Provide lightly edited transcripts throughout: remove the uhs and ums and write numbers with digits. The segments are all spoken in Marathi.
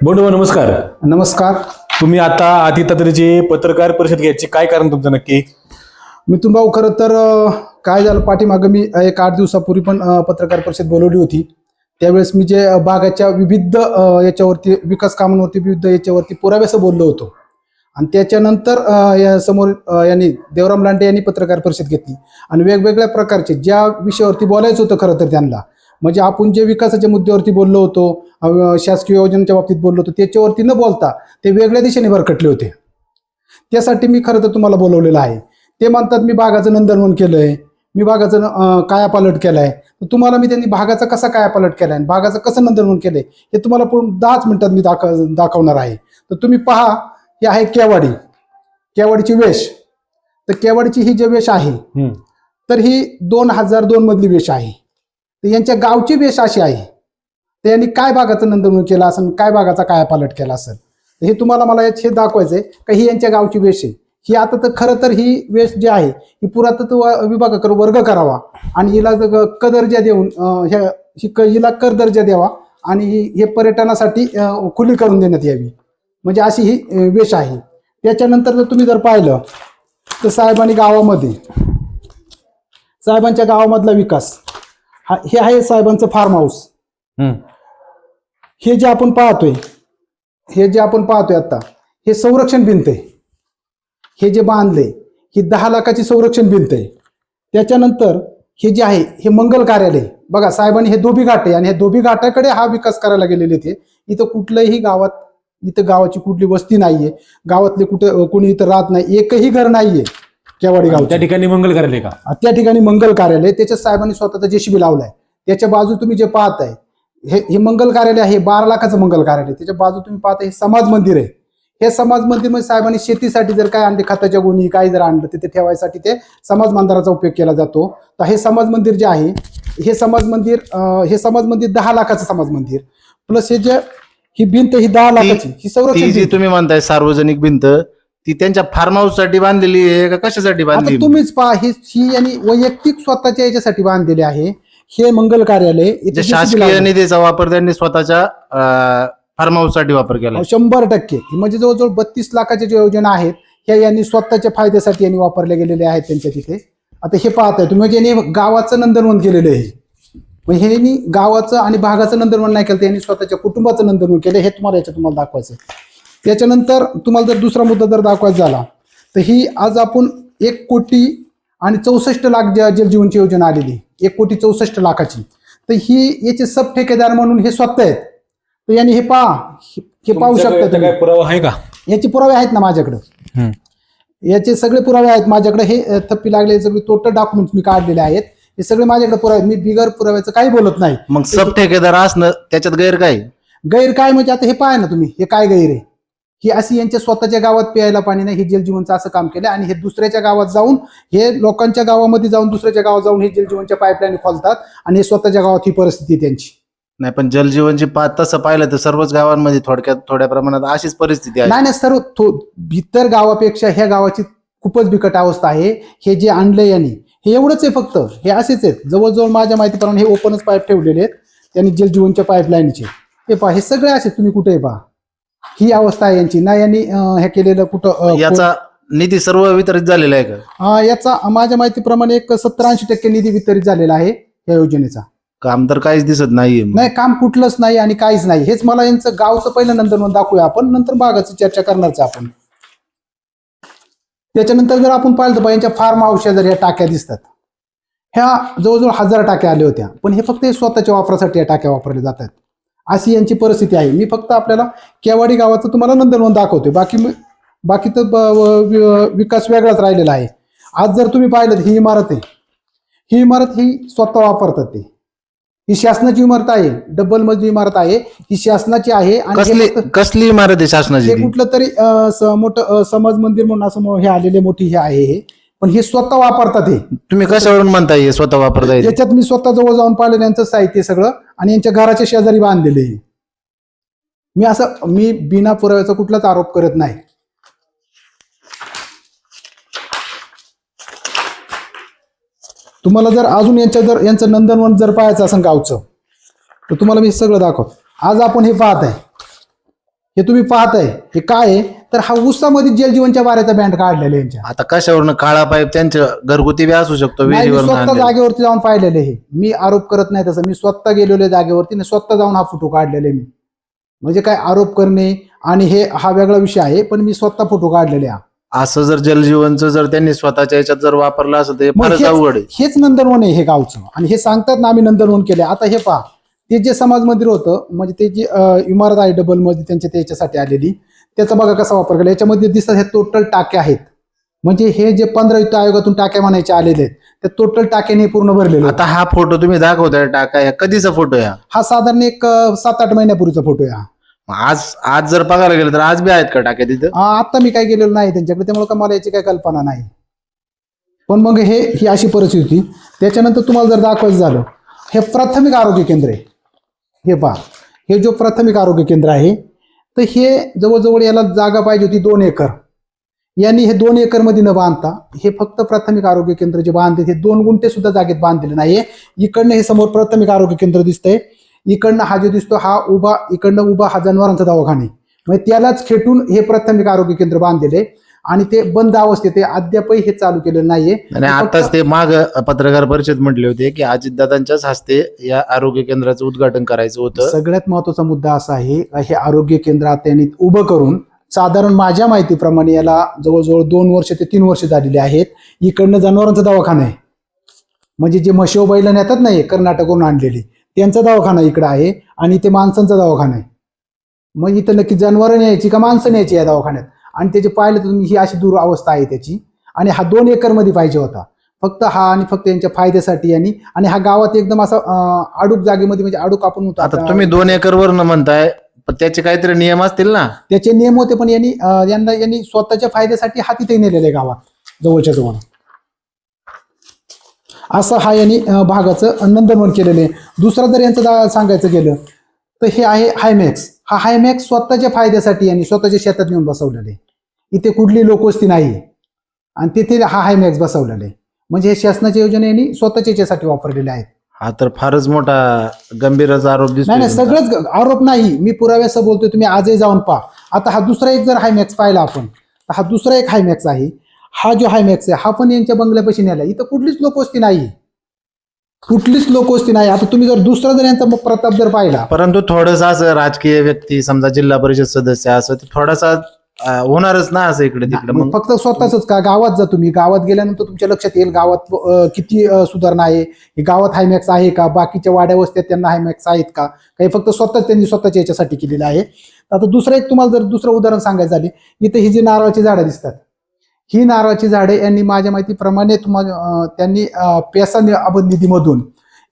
बंडू नमस्कार. नमस्कार. तुम्ही आता आदितात्रेची पत्रकार परिषद घ्यायची काय कारण तुमचं नक्की? मिथुन भाऊ, खरं तर काय झालं, पाठीमागं मी एक 8 दिवसापूर्वी पण पत्रकार परिषद बोलवली होती. त्यावेळेस मी जे भागाच्या विविध याच्यावरती विकास कामांवरती विविध याच्यावरती पुराव्यासह बोललो होतो. आणि त्याच्यानंतर या समोर यांनी देवराम लांडे यांनी पत्रकार परिषद घेतली आणि वेगवेगळ्या प्रकारचे ज्या विषयावरती बोलायचं होतं खरं तर त्यांना, म्हणजे आपण जे विकासाच्या मुद्द्यावरती बोललो होतो, शासकीय योजनांच्या बाबतीत बोललो होतो, त्याच्यावरती न बोलता ते वेगळ्या दिशेने भरकटले होते. त्यासाठी मी खरं तर तुम्हाला बोलवलेलं आहे. ते म्हणतात मी भागाचं नंदनवन केलंय, मी भागाचं कायापालट केलाय. तुम्हाला मी त्यांनी भागाचा कसा कायापालट केलाय, भागाचं कसं नंदनवन केलंय हे तुम्हाला पूर्ण 10 मिनिटात मी दाखवणार आहे. तर तुम्ही पहा, ही आहे केवाडीची वेश. तर केवाडीची ही जी वेश आहे तर ही 2002 मधली वेश आहे. तर यांच्या गावची वेश अशी आहे. तर यांनी काय भागाचं नंदनवन केलं असेल, काय भागाचा कायापालट केला असेल, हे तुम्हाला मला हे दाखवायचंय का ही यांच्या गावची वेश आहे. ही आता तर खरं तर ही वेश जी आहे ही पुरातत्व विभागाकडे वर्ग करावा आणि हिला क दर्जा देऊन हिला कर दर्जा द्यावा आणि हे पर्यटनासाठी खुली करून देण्यात यावी, म्हणजे अशी ही वेश आहे. त्याच्यानंतर जर तुम्ही पाहिलं तर साहेबांच्या गावामधला विकास हे आहे साहेबांचं फार्म हाऊस. हे जे आपण पाहतोय आता, हे संरक्षण भिंत आहे. हे जे बांधले ही 10 लाखाची संरक्षण भिंत आहे. त्याच्यानंतर हे जे आहे हे मंगल कार्यालय. बघा, साहेबांनी हे धोबी घाट आहे आणि हे धोबी घाटाकडे हा विकास करायला गेलेले ते. इथं कुठलंही गावाची कुठली वस्ती नाहीये, गावातले कोणी इथं राहत नाही, एकही घर नाहीये केवाडी गाव. त्या ठिकाणी मंगल कार्यालय का? त्या ठिकाणी मंगल कार्यालय, त्याच्यात साहेबांनी स्वतःचा जेसीबी लावलाय. त्याच्या बाजू तुम्ही जे पाहताय हे मंगल कार्यालय आहे, 12 लाखाचं मंगल कार्यालय. त्याच्या बाजू तुम्ही पाहताय हे समाज मंदिर आहे. हे समाज मंदिर मध्ये साहेबांनी शेतीसाठी जर काय आणले, खताच्या गोणी काय जर आणलं तिथे ठेवायसाठी ते समाज मंदिराचा उपयोग केला जातो. तर हे समाज मंदिर जे आहे हे समाज मंदिर 10 लाखाचं समाज मंदिर, प्लस ही भिंत ही 10 लाखाची ही संरक्षण जी तुम्ही म्हणताय सार्वजनिक भिंत, ती त्यांच्या फार्म हाऊस साठी बांधलेली आहे का कशासाठी बांधली? तुम्हीच पहा, ही यांनी वैयक्तिक स्वतःच्या याच्यासाठी बांधलेले आहे. हे मंगल कार्यालय शासकीय निधीचा वापर त्यांनी स्वतःच्या फार्म हाऊस साठी वापर केला 100%. म्हणजे जवळजवळ 32 लाखाच्या ज्या योजना आहेत ह्या यांनी स्वतःच्या फायद्यासाठी यांनी वापरल्या गेलेल्या आहेत त्यांच्या तिथे. आता हे पाहताय तुम्ही, म्हणजे यांनी गावाचं नंदनवन केलेलं आहे. म्हणजे हे गावाचं आणि भागाचं नंदनवन नाही केलं, त्यांनी स्वतःच्या कुटुंबाचं नंदनवन केलं. हे तुम्हाला दाखवायचं. त्याच्यानंतर तुम्हाला जर दुसरा मुद्दा जर दाखवायचा झाला तर ही आज आपण 1,64,00,000 जलजीवनची योजना आलेली, 1,64,00,000 तर ही याचे सब ठेकेदार म्हणून हे स्वतः आहेत. तर यांनी हे पाहू शकता. काय पुरावा आहे का? याचे पुरावे आहेत ना माझ्याकडे, याचे सगळे पुरावे आहेत माझ्याकडे. हे थप्पी लागले सगळे टोटल डॉक्युमेंट मी काढलेले आहेत. हे सगळे माझ्याकडे पुरावे, मी बिगर पुराव्याचं काही बोलत नाही. मग सब ठेकेदार असणं त्याच्यात गैर काय म्हणजे आता हे पाहा ना तुम्ही, हे काय गैर आहे? ही अशी यांच्या स्वतःच्या गावात प्यायला पाणी नाही, हे जलजीवनचं असं काम केलं आणि हे दुसऱ्याच्या गावात जाऊन, हे लोकांच्या गावामध्ये जाऊन दुसऱ्याच्या गावात जाऊन हे जलजीवनच्या पाईपलाईन खोलतात आणि हे स्वतःच्या गावात ही परिस्थिती आहे त्यांची. नाही, पण जलजीवनची तसं पाहिलं तर सर्वच गावांमध्ये थोड्या प्रमाणात अशीच परिस्थिती आहे. नाही, सर्व इतर गावापेक्षा ह्या गावाची खूपच बिकट अवस्था आहे. हे जे आणलंय यांनी हे एवढंच आहे फक्त, हे असेच आहेत. जवळजवळ माझ्या माहितीप्रमाणे हे ओपनच पाईप ठेवलेले आहेत त्यांनी जलजीवनच्या पाईपलाईनचे. हे पहा, हे सगळे असेच, तुम्ही कुठे पहा ही अवस्था आहे यांची. ना यांनी हे केलेलं कुठं, याचा निधी सर्व वितरित झालेला आहे का? याचा माझ्या माहितीप्रमाणे 70-80% निधी वितरित झालेला आहे या योजनेचा. काम तर काहीच दिसत नाहीये. नाही, काम कुठलंच नाही आणि काहीच नाही. हेच मला यांचं गावचं पहिलं नंदनवन दाखवूया आपण, नंतर भागाची चर्चा करणारच आपण. त्याच्यानंतर जर आपण पाहिलं तर यांच्या फार्म हाऊसच्या जर ह्या टाक्या दिसतात, ह्या जवळजवळ 1000 टाक्या आल्या होत्या, पण हे फक्त स्वतःच्या वापरासाठी या टाक्या वापरल्या जातात. अशी यांची परिस्थिती आहे. मी फक्त आपल्याला केवाडी गावाचं तुम्हाला नंदनवन दाखवतोय, बाकी तर विकास वेगळाच राहिलेला आहे. आज जर तुम्ही पाहिलं ही इमारत आहे, ही इमारत ही स्वतः वापरतात ते. ही शासनाची इमारत आहे, डबल मजली इमारत आहे, ही शासनाची आहे. आणि कसली इमारत आहे शासनाची? कुठलं तरी मोठं समाज मंदिर म्हणून असं हे आलेले मोठी हे आहे हे, पण हे स्वतः वापरतात. हे तुम्ही कशावरून म्हणताय हे स्वतः वापरताय? याच्यात मी स्वतः जवळ जाऊन पाहिलं यांचं साहित्य सगळं आणि यांच्या घराच्या शेजारी बांधलेले. मी बिना पुराव्याचा कुठलाच आरोप करत नाही. तुम्हाला जर अजून यांचं नंदनवन जर पाहायचं असेल गावचं तर तुम्हाला मी सगळं दाखवतो. आज आपण हे पाहत आहे, हे तुम्ही पाहताय हे काय आहे तर हा उसामध्ये जलजीवनच्या वाऱ्याचा बँड काढलेला आहे यांच्या. आता कशावरनं काळा पाईप त्यांच्या घरगुती बी असू शकतो, नाही, मी विहिरीवरून स्वतः आणलेला. जागेवरती जाऊन पाहिलेले हे. मी आरोप करत नाही तसं, मी स्वतः गेलेलो आहे जागेवरती आणि स्वतः जाऊन हा फोटो काढलेले मी. म्हणजे काय आरोप करणे आणि हे हा वेगळा विषय आहे, पण मी स्वतः फोटो काढलेले हा. असं जर जलजीवनचं जर त्यांनी स्वतःच्या याच्यात जर वापरलं असं तर हे मग फारच अवघड आहे. हेच नंदनवन आहे हे गावचं, आणि हे सांगतात ना आम्ही नंदनवन केले. आता हे पहा, ते जे समाज मंदिर होतं म्हणजे ते जी इमारत आहे डबल मध्ये त्यांच्या त्याच्यासाठी आलेली, त्याचा बघा कसा वापर केला. याच्यामध्ये दिसतात हे टोटल टाक्या आहेत. म्हणजे हे जे 15 वित्त आयोगातून टाक्या म्हणायचे आलेले आहेत, त्या टोटल टाक्याने पूर्ण भरलेले. आता हा फोटो तुम्ही दाखवताय टाका, या कधीचा फोटो आहे हा साधारण एक 7-8 महिन्यापूर्वीचा फोटो आहे हा. आज जर बघायला गेलं तर आज बी आहेत का टाक्या तिथं? आता मी काय गेलेलो नाही त्यांच्याकडे, त्यामुळे का मला याची काही कल्पना नाही. पण मग ही अशी परिस्थिती होती. त्याच्यानंतर तुम्हाला जर दाखवायचं झालं, हे प्राथमिक आरोग्य केंद्र आहे. हे पहा, हे जो प्राथमिक आरोग्य केंद्र आहे तर हे जवळजवळ याला जागा पाहिजे होती 2 एकर. यांनी हे 2 एकर मध्ये न बांधता हे फक्त प्राथमिक आरोग्य केंद्र जे बांधले ते 2 गुंठे सुद्धा जागेत बांधलेले नाहीये. इकडनं हे समोर प्राथमिक आरोग्य केंद्र दिसतंय, इकडनं हा जो दिसतो हा उभा, इकडनं उभा हा जनावरांचा दवाखाना आहे. म्हणजे त्यालाच खेटून हे प्राथमिक आरोग्य केंद्र बांधलेले आणि ते बंद अवस्थेत आहे. अद्यापही हे चालू केलेलं नाहीये. आणि आताच ते माग पत्रकार परिषद म्हटले होते की अजितदादांच्याच हस्ते या आरोग्य केंद्राचं उद्घाटन करायचं होतं. सगळ्यात महत्वाचा मुद्दा असा आहे, हे आरोग्य केंद्र आता त्यांनी उभं करून साधारण माझ्या माहितीप्रमाणे याला जवळजवळ 2 वर्ष ते 3 वर्ष झालेली आहेत. इकडनं जनावरांचा दवाखाना आहे, म्हणजे जे म्हशी बैल नेतात नाही कर्नाटकवरून आणलेली, त्यांचा दवाखाना इकडे आहे आणि ते माणसांचा दवाखाना आहे. मग इथं नक्की जनावरं न्यायची का माणसं न्यायची या दवाखान्यात? आणि त्याचे पाहिलं तर तुम्ही ही अशी दुरावस्था आहे त्याची. आणि हा 2 एकर मध्ये पाहिजे होता फक्त हा, आणि फक्त यांच्या फायद्यासाठी. आणि हा गावात एकदम असा आडूक जागेमध्ये, म्हणजे आडूक आपण होतो. आता तुम्ही 2 एकरवर न म्हणताय, पण त्याचे काहीतरी नियम असतील ना? त्याचे नियम होते, पण यांनी स्वतःच्या फायद्यासाठी हा तिथे नेलेला आहे गावात जवळच्या जवळ. असं हा यांनी भागाचं नंदनवन केलेलं आहे. दुसरा जर यांचं सांगायचं गेलं तर हे आहे हायमॅक्स. हा हायमॅक्स स्वतःच्या फायद्यासाठी यांनी स्वतःच्या शेतात नेऊन बसवलेले. इथे कुठली लोकवस्ती नाही आणि तिथे हा हायमॅक्स बसवलेला आहे. म्हणजे हे शासनाच्या योजना यांनी स्वतःच्या याच्यासाठी वापरलेले आहेत. हा तर फारच मोठा गंभीरच आरोप दिसतो. नाही, सगळंच आरोप नाही, मी पुराव्यासह बोलतोय. तुम्ही आजही जाऊन पहा. आता हा दुसरा एक जर हायमॅक्स पाहिला आपण, तर हा दुसरा एक हायमॅक्स आहे. हा जो हायमॅक्स आहे हा पण यांच्या बंगल्यापाशी नेला. इथं कुठलीच लोकवस्ती नाही, कुठलीच लोकवस्ती नाही. आता तुम्ही जर दुसरा जर यांचा प्रताप जर पाहिला, परंतु थोडंसं असं राजकीय व्यक्ती समजा जिल्हा परिषद सदस्य असं ते थोडासा होणारच ना असं इकडे तिकडे. मग फक्त स्वतःच का गावात जा तुम्ही, गावात गेल्यानंतर तुमच्या लक्षात येईल गावात किती सुधारणा आहे. हे गावात हायमॅक्स आहे का, बाकीच्या वाड्या वस्त्यात त्यांना हायमॅक्स आहेत का, काही फक्त स्वतःच त्यांनी स्वतःच्या याच्यासाठी केलेलं आहे. आता दुसरं एक तुम्हाला जर दुसरं उदाहरण सांगायचं झाले, इथे ही जी नारळाची झाडं दिसतात, ही नारळाची झाडे यांनी माझ्या माहितीप्रमाणे तुम्हाला त्यांनी पेसा अबंद निधीमधून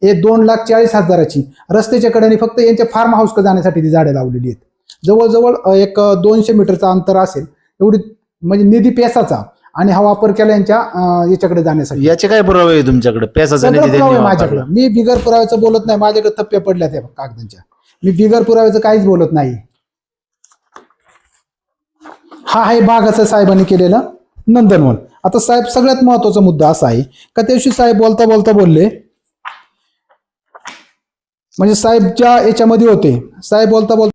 2,40,000ची रस्त्याच्या कडेने फक्त यांच्या फार्म हाऊस जाण्यासाठी ती झाडं लावलेली आहेत. जवळजवळ एक 200 मीटरचं अंतर असेल एवढी, म्हणजे निधी पेसाचा, आणि हा वापर केला यांच्या याच्याकडे जाण्यासाठी. याचे काय पुरावे आहे तुमच्याकडे? पेसाचा निधी त्यांनी वापरला. माझ्याकडे, मी बिगर पुराव्याचं बोलत नाही. माझ्याकडे थप्प्या पडल्या त्या कागदांच्या, मी बिगर पुराव्याचं काहीच बोलत नाही. हा आहे भागाचं साहेबांनी केलेलं नंदनवन. आता साहेब सगळ्यात महत्वाचा मुद्दा असा आहे का त्या दिवशी साहेब बोलता बोलता बोलले, म्हणजे साहेब ज्या याच्यामध्ये होते, साहेब बोलता बोलता